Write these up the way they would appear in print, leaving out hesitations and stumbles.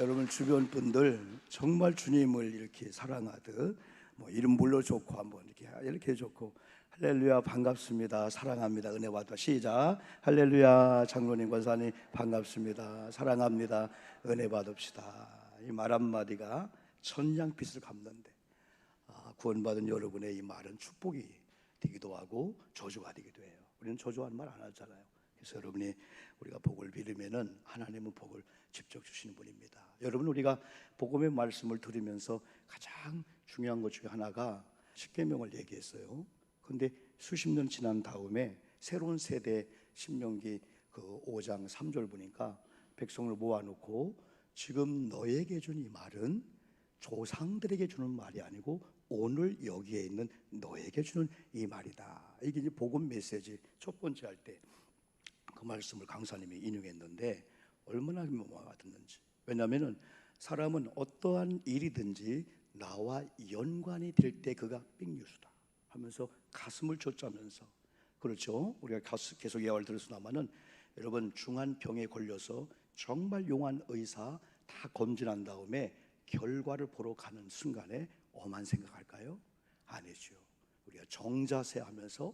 여러분 주변 분들 정말 주님을 이렇게 사랑하듯 이름 물러 좋고 한번 이렇게 좋고 할렐루야 반갑습니다 사랑합니다 은혜 받아 시작 할렐루야 장로님 권사님 반갑습니다 사랑합니다 은혜 받읍시다. 이 말 한마디가 천냥빛을 갚는데 구원받은 여러분의 이 말은 축복이 되기도 하고 저주가 되기도 해요. 우리는 저주하는 말 안 하잖아요. 그래서 여러분이 우리가 복을 빌으면은 하나님은 복을 직접 주시는 분입니다. 여러분 우리가 복음의 말씀을 들으면서 가장 중요한 것 중에 하나가 십계명을 얘기했어요. 그런데 수십 년 지난 다음에 새로운 세대 신명기 그 5장 3절 보니까 백성을 모아놓고 지금 너에게 준 이 말은 조상들에게 주는 말이 아니고 오늘 여기에 있는 너에게 주는 이 말이다. 이게 이제 복음 메시지 첫 번째 할 때 그 말씀을 강사님이 인용했는데 얼마나 와닿는지. 왜냐하면 사람은 어떠한 일이든지 나와 연관이 될 때 그가 빅뉴스다 하면서 가슴을 쫓자면서, 그렇죠? 우리가 계속 예화를 들었으나마는 여러분 중한 병에 걸려서 정말 용한 의사 다 검진한 다음에 결과를 보러 가는 순간에 엄한 생각할까요? 아니죠. 우리가 정자세 하면서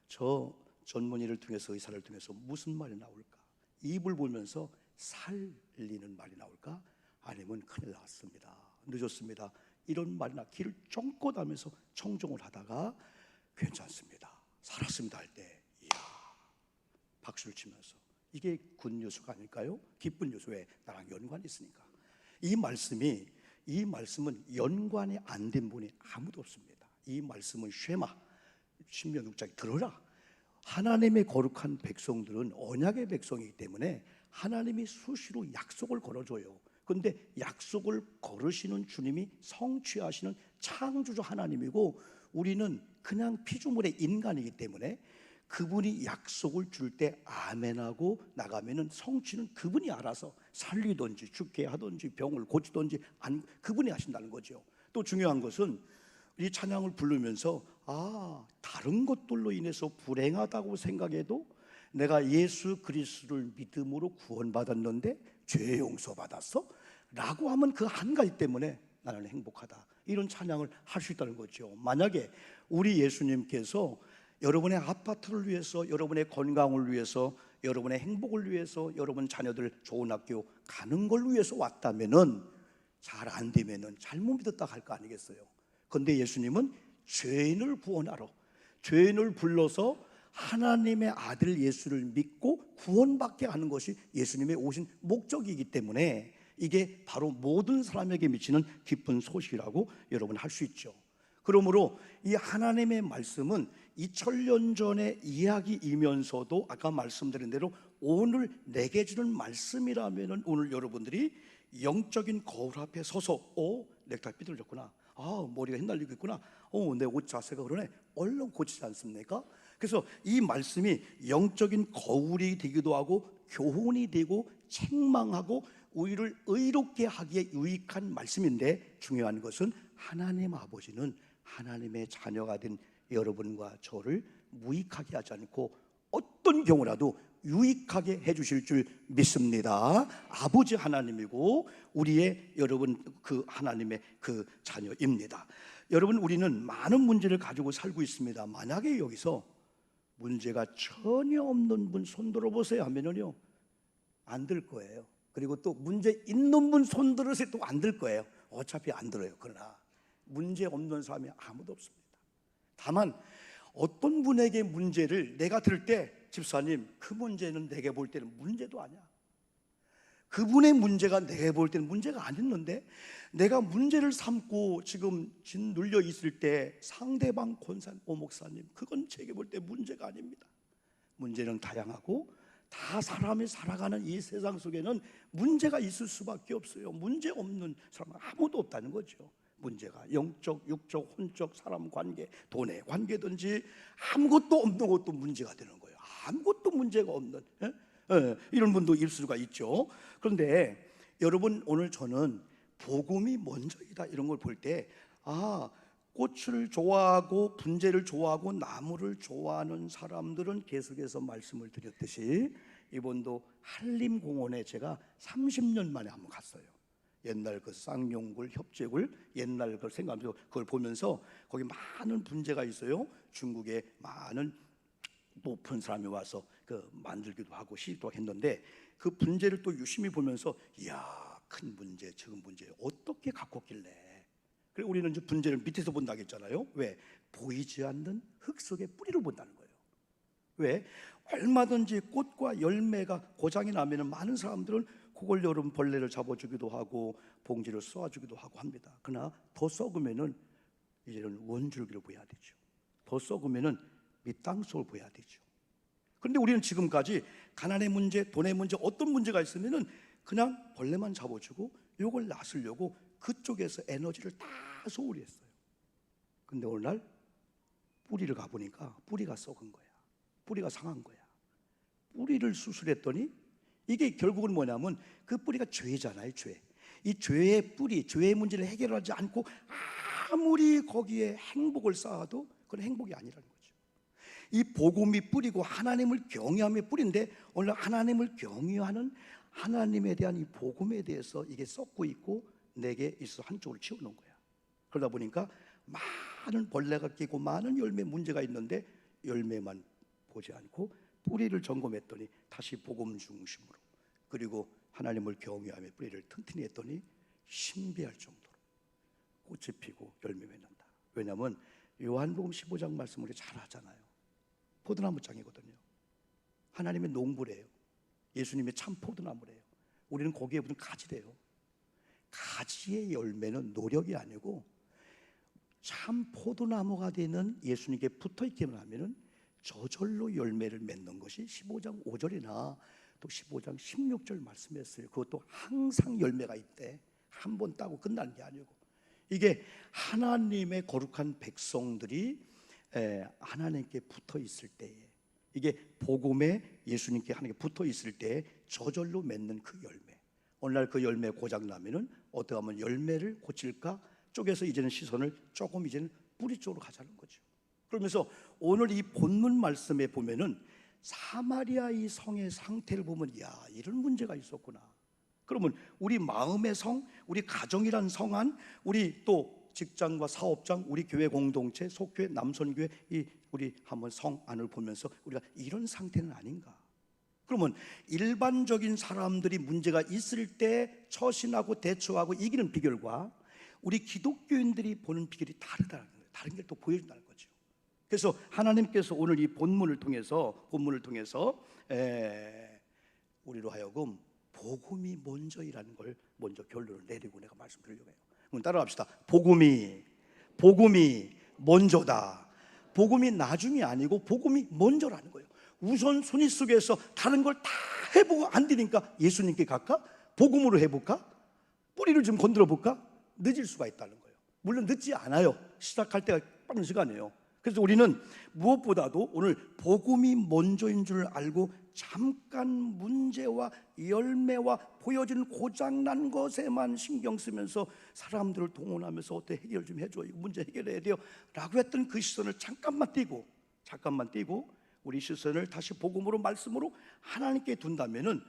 저 전문의를 통해서 의사를 통해서 무슨 말이 나올까? 입을 보면서 살리는 말이 나올까? 아니면 큰일 났습니다, 늦었습니다, 이런 말이나 길을 쫑긋 하면서 청종을 하다가 괜찮습니다, 살았습니다 할 때 이야 박수를 치면서 이게 굿뉴스가 아닐까요? 기쁜 뉴스. 왜? 나랑 연관이 있으니까. 이 말씀은 연관이 안 된 분이 아무도 없습니다. 이 말씀은 쉐마 신명 6장에 들어라. 하나님의 거룩한 백성들은 언약의 백성이기 때문에 하나님이 수시로 약속을 걸어줘요. 그런데 약속을 걸으시는 주님이 성취하시는 창조주 하나님이고 우리는 그냥 피조물의 인간이기 때문에 그분이 약속을 줄 때 아멘하고 나가면은 성취는 그분이 알아서 살리든지 죽게 하든지 병을 고치든지 그분이 하신다는 거죠. 또 중요한 것은 이 찬양을 부르면서 다른 것들로 인해서 불행하다고 생각해도 내가 예수 그리스도를 믿음으로 구원받았는데 죄 용서받았어? 라고 하면 그 한 가지 때문에 나는 행복하다, 이런 찬양을 할 수 있다는 거죠. 만약에 우리 예수님께서 여러분의 아파트를 위해서, 여러분의 건강을 위해서, 여러분의 행복을 위해서, 여러분 자녀들 좋은 학교 가는 걸 위해서 왔다면은 잘 안 되면은 잘못 믿었다 할 거 아니겠어요? 그런데 예수님은 죄인을 구원하러, 죄인을 불러서 하나님의 아들 예수를 믿고 구원받게 하는 것이 예수님의 오신 목적이기 때문에 이게 바로 모든 사람에게 미치는 기쁜 소식이라고 여러분 할 수 있죠. 그러므로 이 하나님의 말씀은 2000년 전의 이야기이면서도 아까 말씀드린 대로 오늘 내게 주는 말씀이라면 오늘 여러분들이 영적인 거울 앞에 서서 넥타이 삐뚤어졌구나, 머리가 휘날리고 있구나, 내 옷 자세가 그러네, 얼른 고치지 않습니까? 그래서 이 말씀이 영적인 거울이 되기도 하고 교훈이 되고 책망하고 우리를 의롭게 하기에 유익한 말씀인데, 중요한 것은 하나님 아버지는 하나님의 자녀가 된 여러분과 저를 무익하게 하지 않고 어떤 경우라도 유익하게 해주실 줄 믿습니다. 아버지 하나님이고 우리의 여러분 그 하나님의 그 자녀입니다. 여러분 우리는 많은 문제를 가지고 살고 있습니다. 만약에 여기서 문제가 전혀 없는 분 손 들어보세요 하면요 안 들 거예요. 그리고 또 문제 있는 분 손 들으세요 또 안 들 거예요. 어차피 안 들어요. 그러나 문제 없는 사람이 아무도 없습니다. 다만 어떤 분에게 문제를 내가 들을 때 집사님 그 문제는 내게 볼 때는 문제도 아니야, 그분의 문제가 내게 볼 때는 문제가 아니었는데 내가 문제를 삼고 지금 짓눌려 있을 때 상대방 권사님, 목사님 그건 제게 볼 때 문제가 아닙니다. 문제는 다양하고 다 사람이 살아가는 이 세상 속에는 문제가 있을 수밖에 없어요. 문제 없는 사람은 아무도 없다는 거죠. 문제가 영적, 육적, 혼적, 사람 관계, 돈의 관계든지 아무것도 없는 것도 문제가 되는 거예요. 아무것도 문제가 없는 이런 분도 있을 수가 있죠. 그런데 여러분 오늘 저는 복음이 먼저이다 이런 걸 볼 때 꽃을 좋아하고 분재를 좋아하고 나무를 좋아하는 사람들은 계속해서 말씀을 드렸듯이 이번도 한림공원에 제가 30년 만에 한번 갔어요. 옛날 그 쌍용굴, 협재굴 옛날 걸 생각하면서 그걸 보면서 거기 많은 분재가 있어요. 중국에 많은 높은 사람이 와서 그 만들기도 하고 시기도 했는데 그 분재를 또 유심히 보면서 이야, 큰 분재, 적은 분재 어떻게 갖고 왔길래. 그래 우리는 이제 분재를 밑에서 본다고 했잖아요. 왜? 보이지 않는 흙 속의 뿌리를 본다는 거예요. 왜? 얼마든지 꽃과 열매가 고장이 나면 많은 사람들은 그걸 여름 벌레를 잡아주기도 하고 봉지를 쏘아주기도 하고 합니다. 그러나 더 썩으면은 이제는 원줄기를 보여야 되죠. 더 썩으면은 밑땅 속을 보여야 되죠. 그런데 우리는 지금까지 가난의 문제, 돈의 문제, 어떤 문제가 있으면은 그냥 벌레만 잡아주고 이걸 낫으려고 그쪽에서 에너지를 다 소홀히 했어요. 근데 오늘날 뿌리를 가보니까 뿌리가 썩은 거야. 뿌리가 상한 거야. 뿌리를 수술했더니 이게 결국은 뭐냐면 그 뿌리가 죄잖아요. 죄. 이 죄의 뿌리, 죄의 문제를 해결하지 않고 아무리 거기에 행복을 쌓아도 그건 행복이 아니라는 거죠. 이 복음이 뿌리고 하나님을 경외함의 뿌리인데 오늘 하나님을 경외하는 하나님에 대한 이 복음에 대해서 이게 썩고 있고 내게 있어 한쪽으로 치워놓은 거야. 그러다 보니까 많은 벌레가 끼고 많은 열매 문제가 있는데 열매만 보지 않고 뿌리를 점검했더니 다시 복음 중심으로 그리고 하나님을 경외하며 뿌리를 튼튼히 했더니 신비할 정도로 꽃이 피고 열매 맺는다. 왜냐하면 요한복음 15장 말씀 우리 잘 하잖아요. 포도나무 장이거든요. 하나님의 농부래요. 예수님의 참 포도나무래요. 우리는 거기에 무슨 가지래요. 가지의 열매는 노력이 아니고 참 포도나무가 되는 예수님께 붙어있기만 하면은 저절로 열매를 맺는 것이 15장 5절이나 또 15장 16절 말씀했어요. 그것도 항상 열매가 있대. 한 번 따고 끝나는 게 아니고 이게 하나님의 거룩한 백성들이 하나님께 붙어 있을 때에 이게 복음에 예수님께 하나님께 붙어 있을 때에 저절로 맺는 그 열매. 오늘날 그 열매 고장 나면은 어떻게 하면 열매를 고칠까 쪽에서 이제는 시선을 조금 이제는 뿌리 쪽으로 가자는 거죠. 그러면서 오늘 이 본문 말씀에 보면은 사마리아 이 성의 상태를 보면 야, 이런 문제가 있었구나. 그러면 우리 마음의 성, 우리 가정이란 성 안, 우리 또 직장과 사업장, 우리 교회 공동체, 속교회, 남선교회 이 우리 한번 성 안을 보면서 우리가 이런 상태는 아닌가? 그러면 일반적인 사람들이 문제가 있을 때 처신하고 대처하고 이기는 비결과 우리 기독교인들이 보는 비결이 다르다는 거예요. 다른 게 또 보여준다는 거죠. 그래서 하나님께서 오늘 이 본문을 통해서 우리로 하여금 복음이 먼저이라는 걸 먼저 결론을 내리고 내가 말씀드리려고 해요. 그럼 따라갑시다. 복음이 먼저다. 복음이 나중이 아니고 복음이 먼저라는 거예요. 우선순위 속에서 다른 걸 다 해보고 안 되니까 예수님께 갈까? 복음으로 해볼까? 뿌리를 좀 건드려 볼까? 늦을 수가 있다는 거예요. 물론 늦지 않아요. 시작할 때가 빠른 시간이에요. 그래서 우리는 무엇보다도 오늘 복음이 먼저인 줄 알고 잠깐 문제와 열매와 보여지는 고장난 것에만 신경 쓰면서 사람들을 동원하면서 어떻게 해결 좀 해줘, 이 문제 해결해야 돼요 라고 했던 그 시선을 잠깐만 띄고 우리 시선을 다시 복음으로 말씀으로 하나님께 둔다면은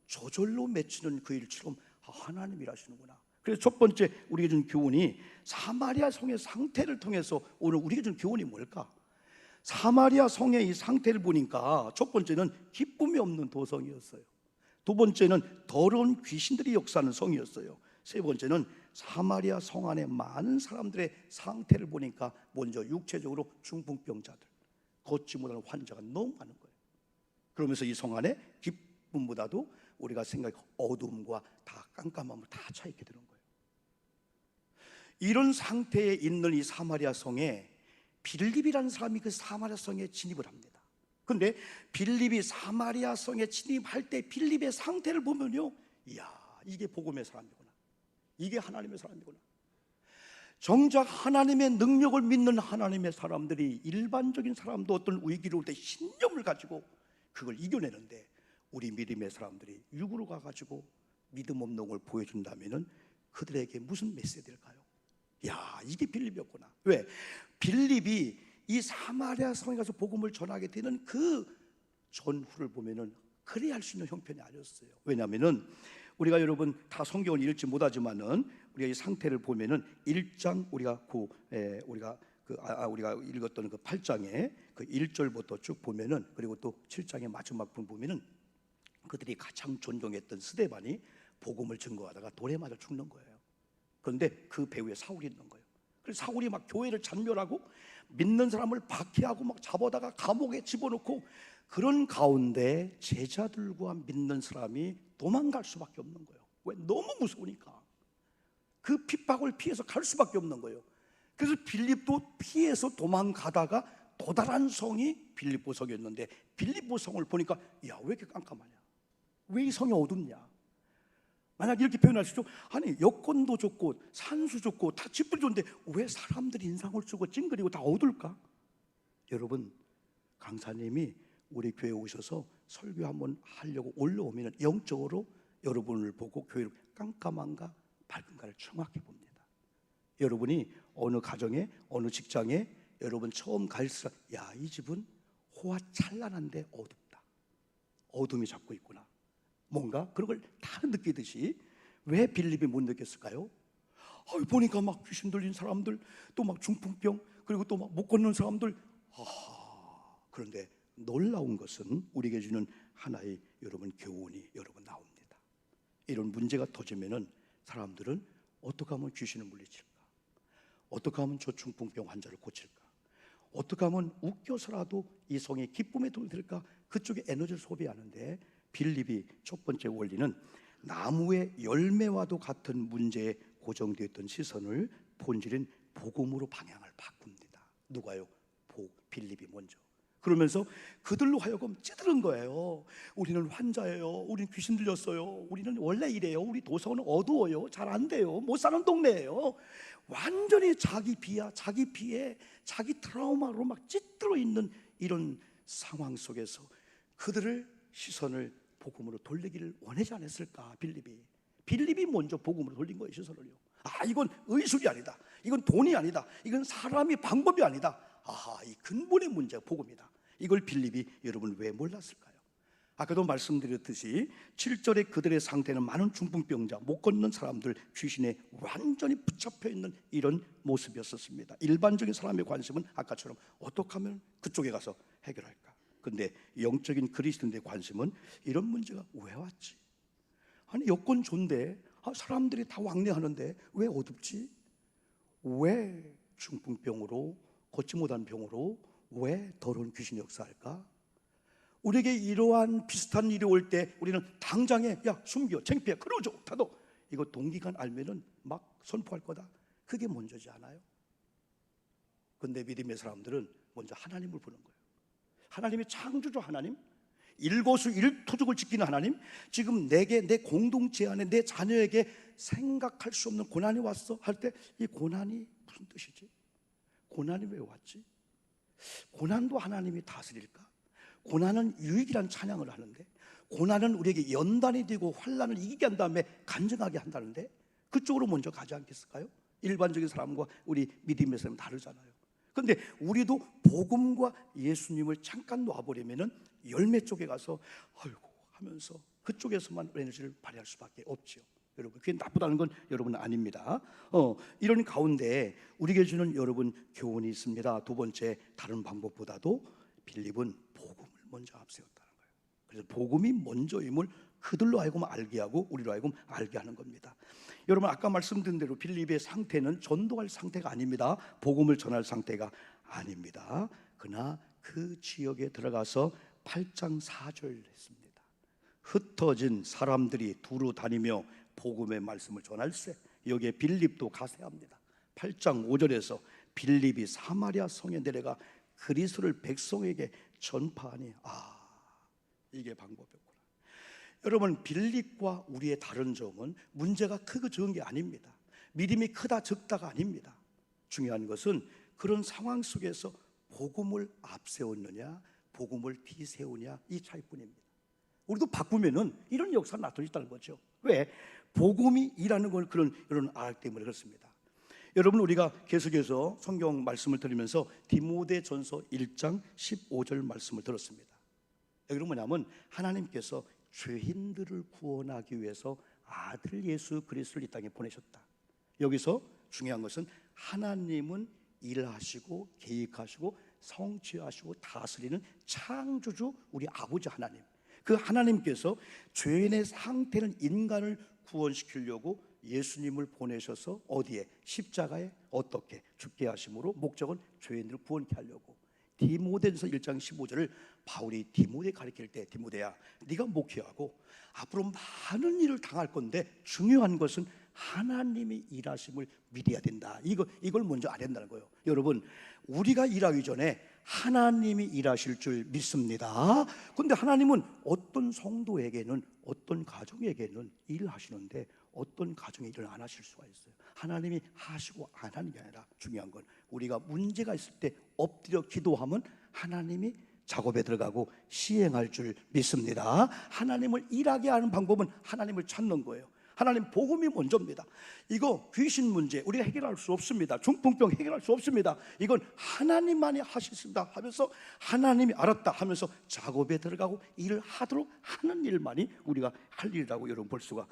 저절로 맺히는 그 일처럼 하나님이 일하시는구나. 그래서 첫 번째 우리에게 준 교훈이 사마리아 성의 상태를 통해서 오늘 우리에게 준 교훈이 뭘까? 사마리아 성의 이 상태를 보니까 첫 번째는 기쁨이 없는 도성이었어요. 두 번째는 더러운 귀신들이 역사하는 성이었어요. 세 번째는 사마리아 성 안에 많은 사람들의 상태를 보니까 먼저 육체적으로 중풍병자들, 걷지 못하는 환자가 너무 많은 거예요. 그러면서 이 성 안에 기쁨보다도 우리가 생각해 어둠과 다 깜깜함을 다 차있게 되는 거예요. 이런 상태에 있는 이 사마리아 성에 빌립이라는 사람이 그 사마리아 성에 진입을 합니다. 그런데 빌립이 사마리아 성에 진입할 때 빌립의 상태를 보면요, 이야, 이게 복음의 사람이구나, 이게 하나님의 사람이구나. 정작 하나님의 능력을 믿는 하나님의 사람들이 일반적인 사람도 어떤 위기를 올 때 신념을 가지고 그걸 이겨내는데 우리 믿음의 사람들이 육으로 가가지고 믿음 없는 걸 보여준다면 그들에게 무슨 메시지일까요? 야, 이게 빌립이었구나. 왜? 빌립이 이 사마리아 성에 가서 복음을 전하게 되는 그 전후를 보면은 그래야 할 수 있는 형편이 아니었어요. 왜냐하면은 우리가 여러분 다 성경을 읽지 못하지만은 우리가 이 상태를 보면은 1장 우리가 우리가 읽었던 그 8장의 그 1절부터 쭉 보면은, 그리고 또 7장의 마지막 부분 보면은 그들이 가장 존경했던 스데반이 복음을 증거하다가 돌에 맞아 죽는 거예요. 그런데 그 배후에 사울이 있는 거예요. 그래서 사울이 막 교회를 잔멸하고 믿는 사람을 박해하고 막 잡아다가 감옥에 집어넣고, 그런 가운데 제자들과 믿는 사람이 도망갈 수밖에 없는 거예요. 왜? 너무 무서우니까. 그 핍박을 피해서 갈 수밖에 없는 거예요. 그래서 빌립도 피해서 도망가다가 도달한 성이 빌립보 성이었는데, 빌립보 성을 보니까 야, 왜 이렇게 깜깜하냐? 왜 이 성이 어둡냐? 만약 이렇게 표현할 수 있죠. 아니, 여건도 좋고 산수 좋고 다 집도 좋은데 왜 사람들이 인상을 쓰고 찡그리고 다 어둘까? 여러분, 강사님이 우리 교회에 오셔서 설교 한번 하려고 올라오면 영적으로 여러분을 보고 교회를 깜깜한가 밝은가를 정확히 봅니다. 여러분이 어느 가정에 어느 직장에 여러분 처음 가일수록 야, 이 집은 호화 찬란한데 어둡다, 어둠이 잡고 있구나, 뭔가 그런 걸 다 느끼듯이 왜 빌립이 못 느꼈을까요? 보니까 막 귀신 들린 사람들, 또 막 중풍병, 그리고 또 막 못 걷는 사람들. 그런데 놀라운 것은 우리에게 주는 하나의 여러분 교훈이 여러분 나옵니다. 이런 문제가 터지면은 사람들은 어떻게 하면 귀신을 물리칠까? 어떻게 하면 저 중풍병 환자를 고칠까? 어떻게 하면 웃겨서라도 이 성의 기쁨에 돌릴까? 그쪽에 에너지를 소비하는데, 빌립이 첫 번째 원리는 나무의 열매와도 같은 문제에 고정되었던 시선을 본질인 복음으로 방향을 바꿉니다. 누가요? 빌립이 먼저. 그러면서 그들로 하여금 찌들은 거예요. 우리는 환자예요. 우리는 귀신 들렸어요. 우리는 원래 이래요. 우리 도서는 어두워요. 잘 안 돼요. 못 사는 동네예요. 완전히 자기 비하, 자기 피해, 자기 트라우마로 막 찌들어 있는 이런 상황 속에서 그들을 시선을 복음으로 돌리기를 원하지 않았을까? 빌립이 먼저 복음으로 돌린 거예요, 시선을요. 이건 의술이 아니다. 이건 돈이 아니다. 이건 사람이 방법이 아니다. 이 근본의 문제가 복음이다. 이걸 빌립이 여러분 왜 몰랐을까요? 아까도 말씀드렸듯이 7절에 그들의 상태는 많은 중풍병자, 못 걷는 사람들, 귀신에 완전히 붙잡혀 있는 이런 모습이었습니다. 일반적인 사람의 관심은 아까처럼 어떻게 하면 그쪽에 가서 해결할까? 근데 영적인 그리스도인의 관심은 이런 문제가 왜 왔지? 아니, 여건 좋은데 사람들이 다 왕래하는데 왜 어둡지? 왜 중풍병으로, 걷지 못한 병으로 왜 더러운 귀신이 역사할까? 우리에게 이러한 비슷한 일이 올 때 우리는 당장에 야, 숨겨, 창피해, 그러죠, 다도 이거 동기간 알면은 막 선포할 거다. 그게 먼저지 않아요? 근데 믿음의 사람들은 먼저 하나님을 보는 거예요. 하나님의 창조주 하나님, 일거수 일투족을 지키는 하나님, 지금 내게, 내 공동체 안에 내 자녀에게 생각할 수 없는 고난이 왔어 할 때 이 고난이 무슨 뜻이지? 고난이 왜 왔지? 고난도 하나님이 다스릴까? 고난은 유익이란 찬양을 하는데, 고난은 우리에게 연단이 되고 환난을 이기게 한 다음에 간증하게 한다는데, 그쪽으로 먼저 가지 않겠을까요? 일반적인 사람과 우리 믿음의 사람은 다르잖아요. 그런데 우리도 복음과 예수님을 잠깐 놔버리면은 열매 쪽에 가서 아이고 하면서 그쪽에서만 에너지를 발휘할 수밖에 없죠. 여러분, 그게 나쁘다는 건 여러분 아닙니다. 이런 가운데 우리에게 주는 여러분 교훈이 있습니다. 두 번째, 다른 방법보다도 빌립은 복음을 먼저 앞세웠다는 거예요. 그래서 복음이 먼저임을 그들로 하여금 알게 하고 우리로 하여금 알게 하는 겁니다. 여러분, 아까 말씀드린 대로 빌립의 상태는 전도할 상태가 아닙니다. 복음을 전할 상태가 아닙니다. 그러나 그 지역에 들어가서 8장 4절 했습니다. 흩어진 사람들이 두루 다니며 복음의 말씀을 전할세. 여기에 빌립도 가세합니다. 8장 5절에서 빌립이 사마리아 성에 내려가 그리스도를 백성에게 전파하니 이게 방법이었구나. 여러분, 빌립과 우리의 다른 점은 문제가 크고 적은 게 아닙니다. 믿음이 크다 적다가 아닙니다. 중요한 것은 그런 상황 속에서 복음을 앞세웠느냐 복음을 뒤세우냐, 이 차이뿐입니다. 우리도 바꾸면은 이런 역사가 나타날 수 있다는 거죠. 왜? 복음이 일하는 건 이런 알 때문에 그렇습니다. 여러분, 우리가 계속해서 성경 말씀을 들으면서 디모데전서 1장 15절 말씀을 들었습니다. 여기는 뭐냐면 하나님께서 죄인들을 구원하기 위해서 아들 예수 그리스도를 이 땅에 보내셨다. 여기서 중요한 것은 하나님은 일하시고 계획하시고 성취하시고 다스리는 창조주 우리 아버지 하나님, 그 하나님께서 죄인의 상태는 인간을 구원시키려고 예수님을 보내셔서 어디에? 십자가에 어떻게 죽게 하심으로 목적은 죄인들을 구원케 하려고. 디모데전서 1장 15절을 바울이 디모데 가르칠 때, 디모데야 네가 목회하고 앞으로 많은 일을 당할 건데 중요한 것은 하나님이 일하심을 믿어야 된다. 이걸 먼저 알아야 된다는 거예요. 여러분, 우리가 일하기 전에 하나님이 일하실 줄 믿습니다. 그런데 하나님은 어떤 성도에게는, 어떤 가정에게는 일하시는데 어떤 가정에 일을 안 하실 수가 있어요. 하나님이 하시고 안 하는 게 아니라 중요한 건 우리가 문제가 있을 때 엎드려 기도하면 하나님이 작업에 들어가고 시행할 줄 믿습니다. 하나님을 일하게 하는 방법은 하나님을 찾는 거예요. 하나님 복음이 먼저입니다. 이거 귀신 문제 우리가 해결할 수 없습니다. 중풍병 해결할 수 없습니다. 이건 하나님만이 하시습니다 하면서 하나님이 알았다 하면서 작업에 들어가고 일을 하도록 하는 일만이 우리가 할 일이라고 여러분 볼 수가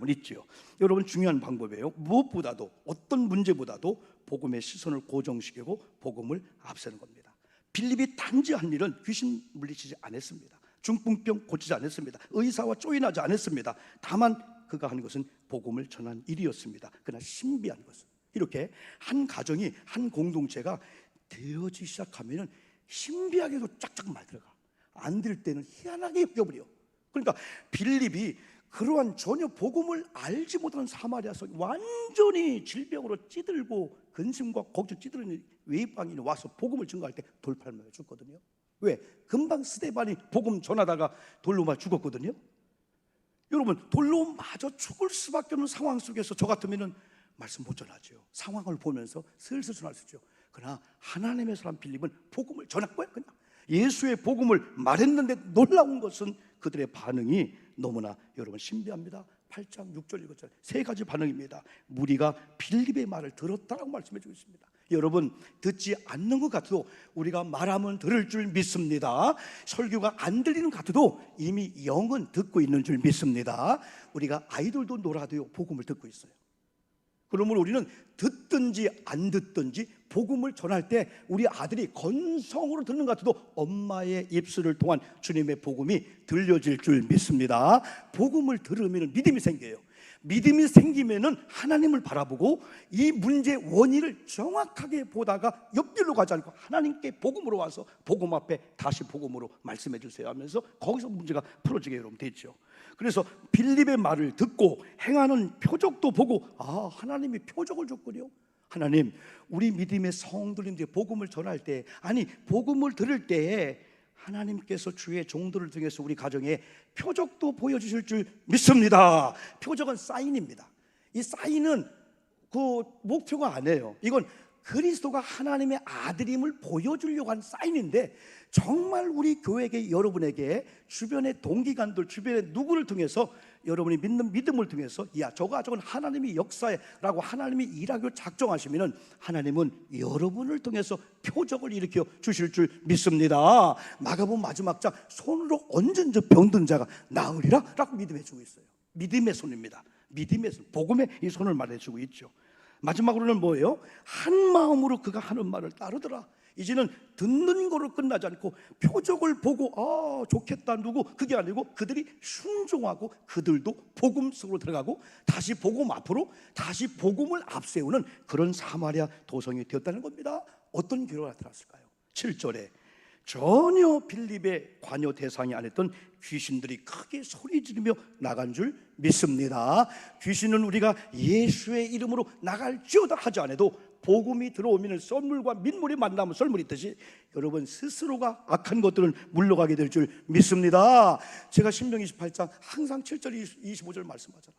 있죠. 여러분, 중요한 방법이에요. 무엇보다도, 어떤 문제보다도 복음의 시선을 고정시키고 복음을 앞세는 겁니다. 빌립이 단지 한 일은 귀신 물리치지 않았습니다. 중풍병 고치지 않았습니다. 의사와 조인하지 않았습니다. 다만 그가 한 것은 복음을 전한 일이었습니다. 그러나 신비한 것은 이렇게 한 가정이, 한 공동체가 되어지기 시작하면 신비하게도 쫙쫙 말 들어가. 안 될 때는 희한하게 여겨버려. 그러니까 빌립이 그러한 전혀 복음을 알지 못하는 사마리아서 완전히 질병으로 찌들고 근심과 걱정 찌들는 외방인이 와서 복음을 증거할 때 돌팔 맞아 죽거든요. 왜? 금방 스데반이 복음 전하다가 돌로 맞아 죽었거든요. 여러분, 돌로 맞아 죽을 수밖에 없는 상황 속에서 저 같으면 말씀 못 전하죠. 상황을 보면서 슬슬 전할 수 있죠. 그러나 하나님의 사람 빌립은 복음을 전한 거예요. 그냥 예수의 복음을 말했는데 놀라운 것은 그들의 반응이 너무나 여러분 신비합니다. 8장 6절 읽었잖아요. 세 가지 반응입니다. 무리가 빌립의 말을 들었다라고 말씀해 주고 있습니다. 여러분, 듣지 않는 것 같아도 우리가 말하면 들을 줄 믿습니다. 설교가 안 들리는 것 같아도 이미 영은 듣고 있는 줄 믿습니다. 우리가 아이들도 놀아도요 복음을 듣고 있어요. 그러면 우리는 듣든지 안 듣든지 복음을 전할 때 우리 아들이 건성으로 듣는 것 같아도 엄마의 입술을 통한 주님의 복음이 들려질 줄 믿습니다. 복음을 들으면 믿음이 생겨요. 믿음이 생기면은 하나님을 바라보고 이 문제의 원인을 정확하게 보다가 옆길로 가지 않고 하나님께 복음으로 와서 복음 앞에 다시 복음으로 말씀해 주세요 하면서 거기서 문제가 풀어지게 여러분 됐죠. 그래서 빌립의 말을 듣고 행하는 표적도 보고 하나님이 표적을 줬군요. 하나님, 우리 믿음의 성도님들이 복음을 전할 때, 아니 복음을 들을 때에 하나님께서 주의 종들을 통해서 우리 가정에 표적도 보여주실 줄 믿습니다. 표적은 사인입니다. 이 사인은 그 목표가 아니에요. 이건 그리스도가 하나님의 아들임을 보여주려고 한 사인인데, 정말 우리 교회에 여러분에게 주변의 동기간들, 주변의 누구를 통해서 여러분이 믿는 믿음을 통해서 저 가족은 하나님이 역사해라고 하나님이 일하기로 작정하시면 하나님은 여러분을 통해서 표적을 일으켜 주실 줄 믿습니다. 마가복음 마지막 장 손으로 얹은 저 병든 자가 나으리라 라고 믿음해 주고 있어요. 믿음의 손입니다. 믿음의 손, 복음의 이 손을 말해주고 있죠. 마지막으로는 뭐예요? 한 마음으로 그가 하는 말을 따르더라. 이제는 듣는 거로 끝나지 않고 표적을 보고 좋겠다 누구, 그게 아니고 그들이 순종하고 그들도 복음 속으로 들어가고 다시 복음 앞으로 다시 복음을 앞세우는 그런 사마리아 도성이 되었다는 겁니다. 어떤 기록이 나타났을까요? 7절에 전혀 빌립의 관여 대상이 아니었던 귀신들이 크게 소리 지르며 나간 줄 믿습니다. 귀신은 우리가 예수의 이름으로 나갈지어다 하지 않아도 복음이 들어오면 썰물과 민물이 만나면 썰물이 있듯이 여러분 스스로가 악한 것들은 물러가게 될 줄 믿습니다. 제가 신명 28장 항상 7절 25절 말씀하잖아요.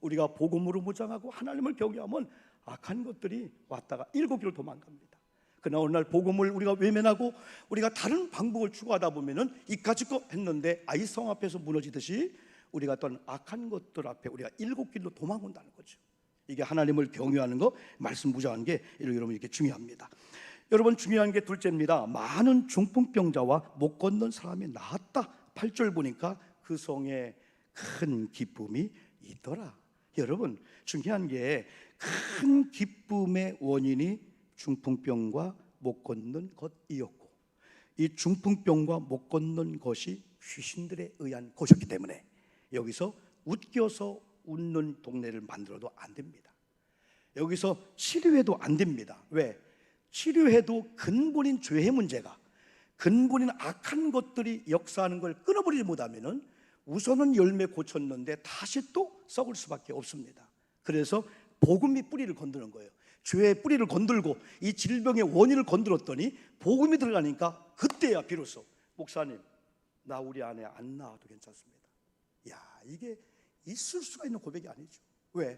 우리가 복음으로 무장하고 하나님을 경외하면 악한 것들이 왔다가 7길로 도망갑니다. 그러나 어느 날 복음을 우리가 외면하고 우리가 다른 방법을 추구하다 보면은 이까짓 거 했는데 아이성 앞에서 무너지듯이 우리가 어떤 악한 것들 앞에 우리가 7길로 도망온다는 거죠. 이게 하나님을 경외하는 거, 말씀 무장하는 게 여러분 이렇게 중요합니다. 여러분, 중요한 게 둘째입니다. 많은 중풍병자와 못 걷는 사람이 나았다. 8절 보니까 그 성에 큰 기쁨이 있더라. 여러분, 중요한 게 큰 기쁨의 원인이 중풍병과 못 걷는 것이었고, 이 중풍병과 못 걷는 것이 귀신들에 의한 것이었기 때문에 여기서 웃겨서 웃는 동네를 만들어도 안 됩니다. 여기서 치료해도 안 됩니다. 왜? 치료해도 근본인 죄의 문제가, 근본인 악한 것들이 역사하는 걸 끊어버리지 못하면은 우선은 열매 고쳤는데 다시 또 썩을 수밖에 없습니다. 그래서 복음이 뿌리를 건드는 거예요. 죄의 뿌리를 건들고 이 질병의 원인을 건드렸더니 복음이 들어가니까 그때야 비로소 목사님, 나 우리 아내 안 낳아도 괜찮습니다. 야, 이게 있을 수가 있는 고백이 아니죠. 왜?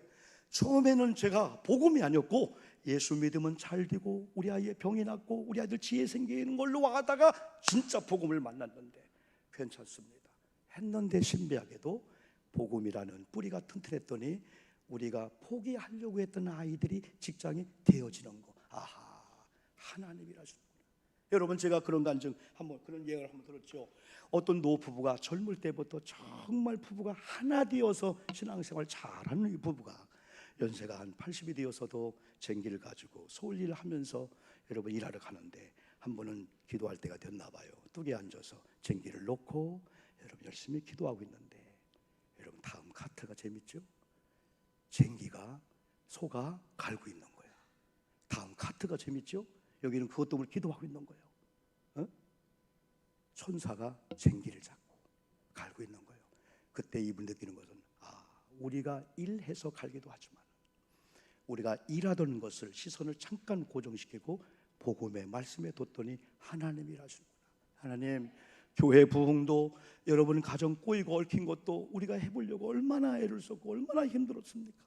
처음에는 제가 복음이 아니었고 예수 믿으면 잘 되고 우리 아이의 병이 낫고 우리 아이들 지혜 생기는 걸로 하다가 진짜 복음을 만났는데 괜찮습니다 했는데, 신비하게도 복음이라는 뿌리가 튼튼했더니 우리가 포기하려고 했던 아이들이 직장이 되어지는 거. 아하, 하나님이라시구나. 여러분, 제가 그런 간증 한번, 그런 예언을 한번 들었죠. 어떤 노부부가 젊을 때부터 정말 부부가 하나 되어서 신앙생활 잘하는 이 부부가 연세가 한 80이 되어서도 쟁기를 가지고 서울 일을 하면서 여러분 일하러 가는데 한 번은 기도할 때가 됐나 봐요. 뚝에 앉아서 쟁기를 놓고 여러분 열심히 기도하고 있는데, 여러분 다음 카트가 재밌죠? 쟁기가 소가 갈고 있는 거야. 다음 카트가 재밌죠? 여기는 그것 때문에 기도하고 있는 거예요. 어? 천사가 쟁기를 잡고 갈고 있는 거예요. 그때 이분 느끼는 것은, 우리가 일해서 갈기도 하지만 우리가 일하던 것을 시선을 잠깐 고정시키고 복음의 말씀에 뒀더니 하나님이라시구나. 하나님, 교회 부흥도 여러분 가정 꼬이고 얽힌 것도 우리가 해보려고 얼마나 애를 썼고 얼마나 힘들었습니까?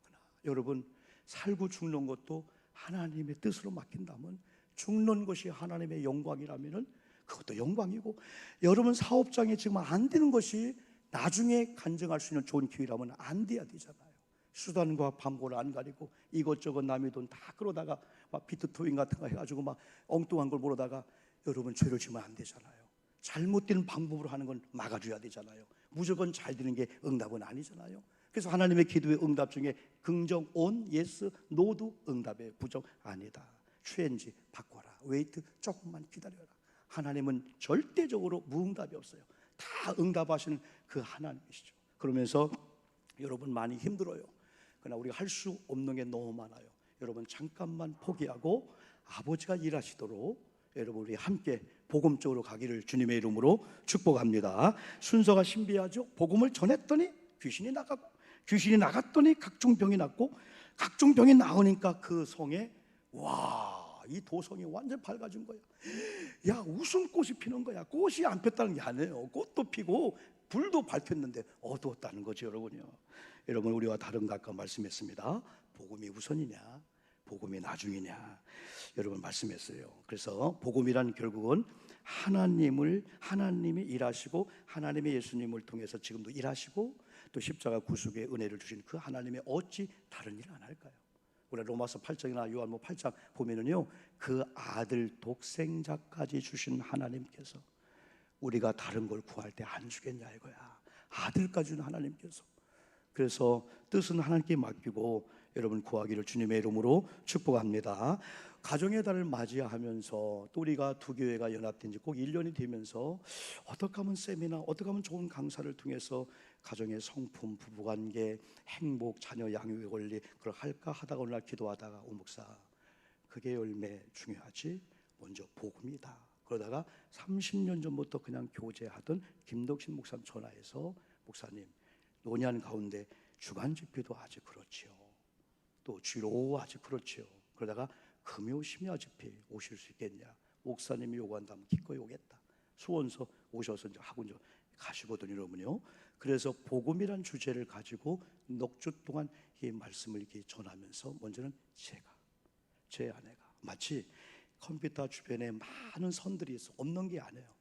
그러나 여러분, 살고 죽는 것도 하나님의 뜻으로 맡긴다면, 죽는 것이 하나님의 영광이라면 그것도 영광이고, 여러분 사업장에 지금 안 되는 것이 나중에 간증할 수 있는 좋은 기회라면 안 돼야 되잖아요. 수단과 방법을 안 가리고 이것저것 남의 돈 다 끌어다가 막 비트토잉 같은 거 해가지고 막 엉뚱한 걸 모르다가 여러분 죄를 지면 안 되잖아요. 잘못된 방법으로 하는 건 막아줘야 되잖아요. 무조건 잘 되는 게 응답은 아니잖아요. 그래서 하나님의 기도의 응답 중에 긍정, 온, 예스, 노도 응답의 부정 아니다. 취한지 바꿔라. 웨이트 조금만 기다려라. 하나님은 절대적으로 무응답이 없어요. 다 응답하시는 그 하나님이시죠. 그러면서 여러분 많이 힘들어요. 그러나 우리가 할 수 없는 게 너무 많아요. 여러분 잠깐만 포기하고 아버지가 일하시도록 여러분 우리 함께 복음적으로 가기를 주님의 이름으로 축복합니다. 순서가 신비하죠. 복음을 전했더니 귀신이 나가고, 귀신이 나갔더니 각종 병이 났고, 각종 병이 나오니까 그 성에 이 도성이 완전 밝아진 거야. 야, 웃음꽃이 피는 거야. 꽃이 안 폈다는 게 아니에요. 꽃도 피고 불도 밝혔는데 어두웠다는 거죠, 여러분요. 여러분, 우리와 다른 각과 말씀했습니다. 복음이 우선이냐, 복음이 나중이냐, 여러분 말씀했어요. 그래서 복음이란 결국은 하나님이 일하시고 하나님의 예수님을 통해서 지금도 일하시고 또 십자가 구속의 은혜를 주신 그 하나님의 어찌 다른 일을 안 할까요? 우리 로마서 8장이나 요한복음 8장 보면은요, 그 아들 독생자까지 주신 하나님께서 우리가 다른 걸 구할 때 안 주겠냐 이거야. 아들까지 주는 하나님께서. 그래서 뜻은 하나님께 맡기고 여러분 구하기를 주님의 이름으로 축복합니다. 가정의 달을 맞이하면서 또 우리가 두 교회가 연합된 지 꼭 1년이 되면서 어떻게 하면 세미나, 어떻게 하면 좋은 강사를 통해서 가정의 성품, 부부관계, 행복, 자녀 양육의 권리 그걸 할까 하다가 오늘 날 기도하다가 목사, 그게 열매 중요하지, 먼저 복음이다. 그러다가 30년 전부터 그냥 교제하던 김덕신 목사님 전화해서, 목사님 노년 가운데 주간 집회도 아직 그렇지요, 또 주로 아직 그렇지요. 그러다가 금요 심야 집회 오실 수 있겠냐? 목사님이 요구한다면 기꺼이 오겠다. 수원서 오셔서 이제 하고 이제 가시거든요, 여러분요. 그래서 복음이란 주제를 가지고 넉 주 동안 이 말씀을 이렇게 전하면서, 먼저는 제 아내가 마치 컴퓨터 주변에 많은 선들이 있어, 없는 게 아니에요.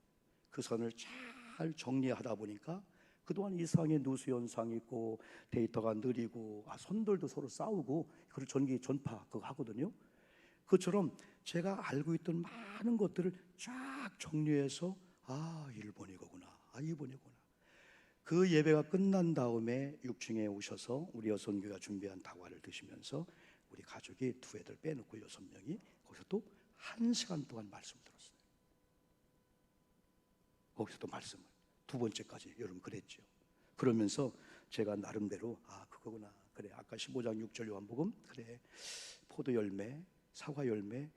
그 선을 잘 정리하다 보니까 그동안 이상의 누수 현상이 있고 데이터가 느리고 선들도 서로 싸우고 그걸 전파 그거 하거든요. 그처럼 제가 알고 있던 많은 것들을 쫙 정리해서 일본이구나, 이번이구나. 그 예배가 끝난 다음에 6층에 오셔서 우리 여성교회가 준비한 다과를 드시면서 우리 가족이 두 애들 빼놓고 6명이 거기서 또 1시간 동안 말씀을 들었어요. 거기서 또 말씀을 두 번째까지 여러분 그랬죠. 그러면서 제가 나름대로 그거구나, 그래, 아까 15장 6절 요한복음, 그래, 포도 열매, 사과 열매,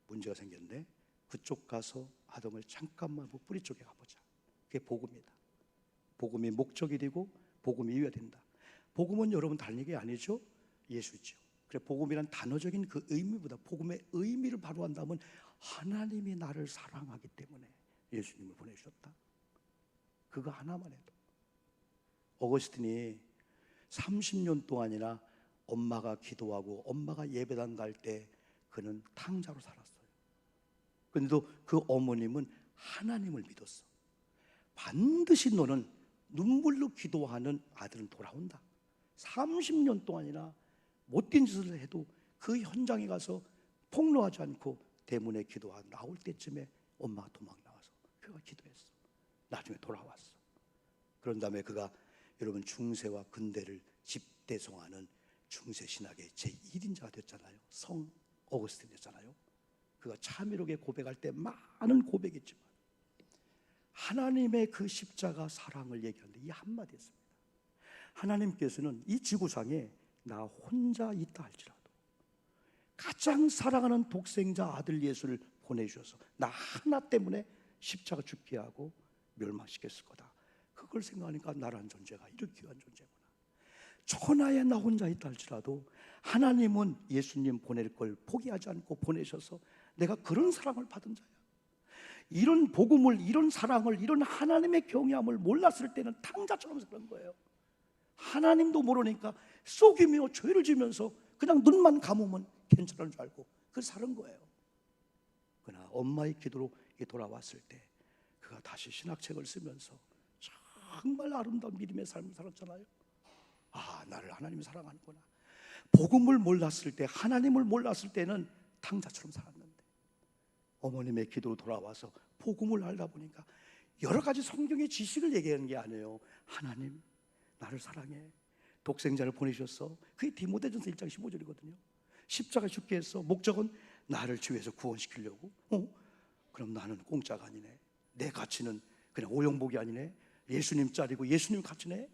문제가 생겼네. 그쪽 가서 아동을 잠깐만 뿌리 쪽에 가보자. 그게 복음이다. 복음이 목적이 되고 복음이 이어야 된다. 복음은 여러분 다른 얘기 아니죠? 예수죠. 그래, 복음이란 단어적인 그 의미보다 복음의 의미를 바로 한다면 하나님이 나를 사랑하기 때문에 예수님을 보내주셨다. 그거 하나만 해도. 어거스틴이 30년 동안이나 엄마가 기도하고 엄마가 예배당 갈 때 그는 탕자로 살았어요. 그런데도 그 어머님은 하나님을 믿었어. 반드시 너는 눈물로 기도하는 아들은 돌아온다. 30년 동안이나 못된 짓을 해도 그 현장에 가서 폭로하지 않고 대문에 기도하고 나올 때쯤에 엄마가 도망 나와서 그가 기도했어. 나중에 돌아왔어. 그런 다음에 그가 여러분 중세와 근대를 집대성하는 중세 신학의 제1인자가 됐잖아요. 성 어거스틴 됐잖아요. 그가 참이롭게 고백할 때 많은 고백했지만 하나님의 그 십자가 사랑을 얘기하는데 이 한마디 했습니다. 하나님께서는 이 지구상에 나 혼자 있다 할지라도 가장 사랑하는 독생자 아들 예수를 보내주셔서 나 하나 때문에 십자가 죽게 하고 멸망시켰을 거다. 그걸 생각하니까 나란 존재가 이렇게 귀한 존재구나. 천하에 나 혼자 있다 할지라도 하나님은 예수님 보낼 걸 포기하지 않고 보내셔서 내가 그런 사랑을 받은 자야. 이런 복음을, 이런 사랑을, 이런 하나님의 경외함을 몰랐을 때는 탕자처럼 사는 거예요. 하나님도 모르니까 속이며 죄를 지면서 그냥 눈만 감으면 괜찮은 줄 알고 그 사는 거예요. 그러나 엄마의 기도로 돌아왔을 때 그가 다시 신학책을 쓰면서 정말 아름다운 믿음의 삶을 살았잖아요. 나를 하나님이 사랑하는구나. 복음을 몰랐을 때, 하나님을 몰랐을 때는 탕자처럼 살았는데 어머님의 기도로 돌아와서 복음을 알다 보니까 여러 가지 성경의 지식을 얘기하는 게 아니에요. 하나님 나를 사랑해, 독생자를 보내셨어. 그게 디모데전서 1장 15절이거든요 십자가 죽게 했어. 목적은 나를 주위에서 구원시키려고. 그럼 나는 공짜가 아니네. 내 가치는 그냥 오용복이 아니네. 예수님 짤이고 예수님 가치네.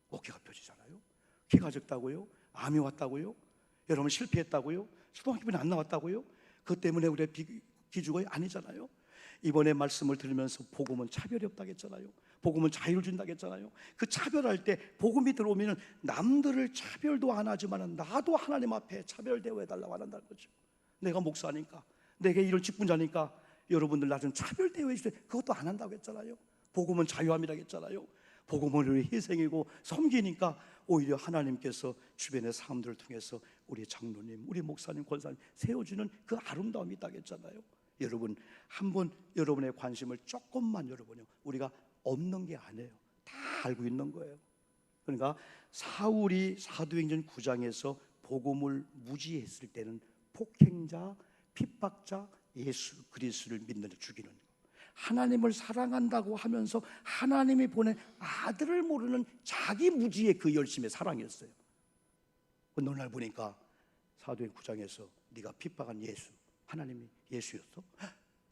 어깨가 펴지잖아요. 키가 적다고요? 암이 왔다고요? 여러분 실패했다고요? 초등학교는 안 나왔다고요? 그것 때문에 우리 기죽어요? 아니잖아요. 이번에 말씀을 들으면서 복음은 차별이 없다고 했잖아요. 복음은 자유를 준다고 했잖아요. 그 차별할 때 복음이 들어오면 남들을 차별도 안 하지만 나도 하나님 앞에 차별 대우해달라고 안 한다는 거죠. 내가 목사니까, 내게 이런 직분자니까 여러분들 나 좀 차별 대우해 주세요. 그것도 안 한다고 했잖아요. 복음은 자유함이라고 했잖아요. 복음은 우리 희생이고 섬기니까 오히려 하나님께서 주변의 사람들을 통해서 우리 장로님, 우리 목사님, 권사님 세워주는 그 아름다움이 있다고 했잖아요. 여러분 한번 여러분의 관심을 조금만 열어보면 우리가 없는 게 아니에요. 다 알고 있는 거예요. 그러니까 사울이 사도행전 9장에서 복음을 무지했을 때는 폭행자, 핍박자, 예수 그리스도를 믿는 데 죽이는 거. 하나님을 사랑한다고 하면서 하나님이 보낸 아들을 모르는 자기 무지의 그 열심의 사랑이었어요. 어느 날 보니까 사도행 9장에서 네가 핍박한 예수, 하나님이 예수였어?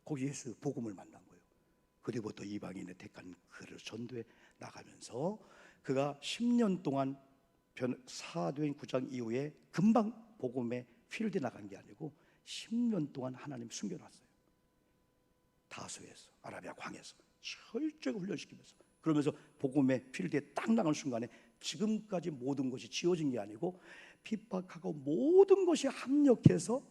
거기 예수 복음을 만난 거예요. 그리고부터 이방인의 택한 그를 전도해 나가면서 그가 10년 동안 사도행 9장 이후에 금방 복음에 필드에 나간 게 아니고 10년 동안 하나님 숨겨놨어요. 다소에서 아라비아 광에서 철저히 훈련시키면서 그러면서 복음의 필드에 딱 나간 순간에 지금까지 모든 것이 지워진 게 아니고 핍박하고 모든 것이 합력해서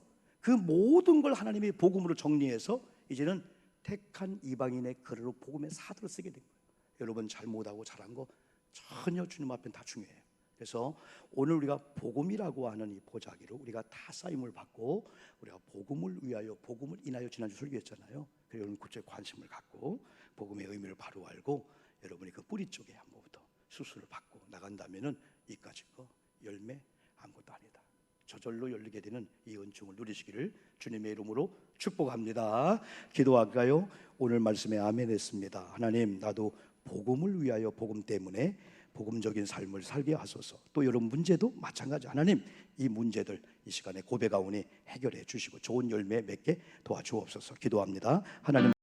그 모든 걸 하나님이 복음으로 정리해서 이제는 택한 이방인의 글으로 복음의 사도를 쓰게 된 거예요. 여러분 잘못하고 잘한 거 전혀 주님 앞엔 다 중요해요. 그래서 오늘 우리가 복음이라고 하는 이 보자기로 우리가 다 쓰임을 받고 우리가 복음을 위하여 복음을 인하여 지난주 설교했잖아요. 그래서 여러분 그쪽에 관심을 갖고 복음의 의미를 바로 알고 여러분이 그 뿌리 쪽에 한 번부터 수술을 받고 나간다면은 이까지 거 열매 아무것도 아니다. 저절로 열리게 되는 이 은총을 누리시기를 주님의 이름으로 축복합니다. 기도할까요? 오늘 말씀에 아멘 했습니다. 하나님 나도 복음을 위하여 복음 때문에 복음적인 삶을 살게 하소서. 또 이런 문제도 마찬가지. 하나님, 이 문제들 이 시간에 고백하오니 해결해 주시고 좋은 열매 맺게 도와주옵소서. 기도합니다. 하나님.